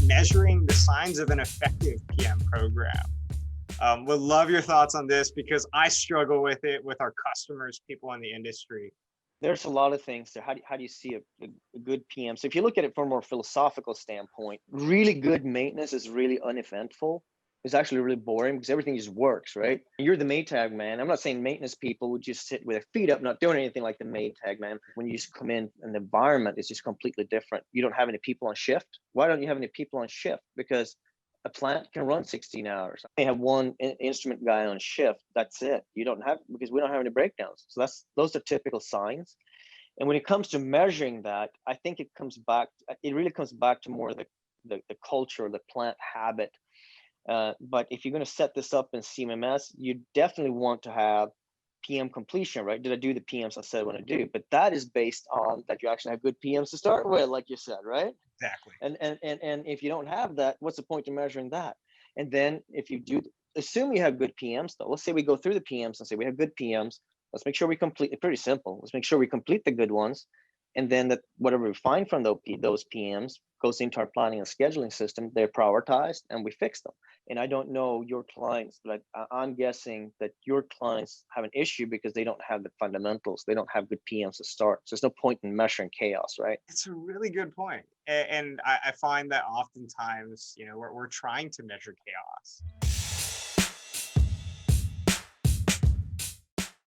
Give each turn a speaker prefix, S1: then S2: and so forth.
S1: measuring the signs of an effective PM program. Would love your thoughts on this because I struggle with it with our customers, people in the industry.
S2: There's a lot of things there. How do you see a good PM? So if you look at it from a more philosophical standpoint, really good maintenance is really uneventful. It's actually really boring because everything just works, right? You're the Maytag man. I'm not saying maintenance people would just sit with their feet up, not doing anything like the Maytag man. When you just come in and the environment is just completely different. You don't have any people on shift. Why don't you have any people on shift? Because a plant can run 16 hours. They have one instrument guy on shift. That's it. You don't have, because we don't have any breakdowns. So those are typical signs. And when it comes to measuring that, I think it really comes back to more the culture, the plant habit. But if you're going to set this up in CMMS, you definitely want to have PM completion, right? Did I do the PMs I said I want to do? But that is based on that you actually have good PMs to start with, like you said, right?
S1: Exactly.
S2: And if you don't have that, what's the point of measuring that? And then if you do, assume you have good PMs though. Let's say we go through the PMs and say we have good PMs. Let's make sure we complete it. Pretty simple. Let's make sure we complete the good ones. And then that whatever we find from those PMs goes into our planning and scheduling system. They're prioritized and we fix them. And I don't know your clients, but I'm guessing that your clients have an issue because they don't have the fundamentals. They don't have good PMs to start. So there's no point in measuring chaos, right?
S1: It's a really good point. And I find that oftentimes, we're trying to measure chaos.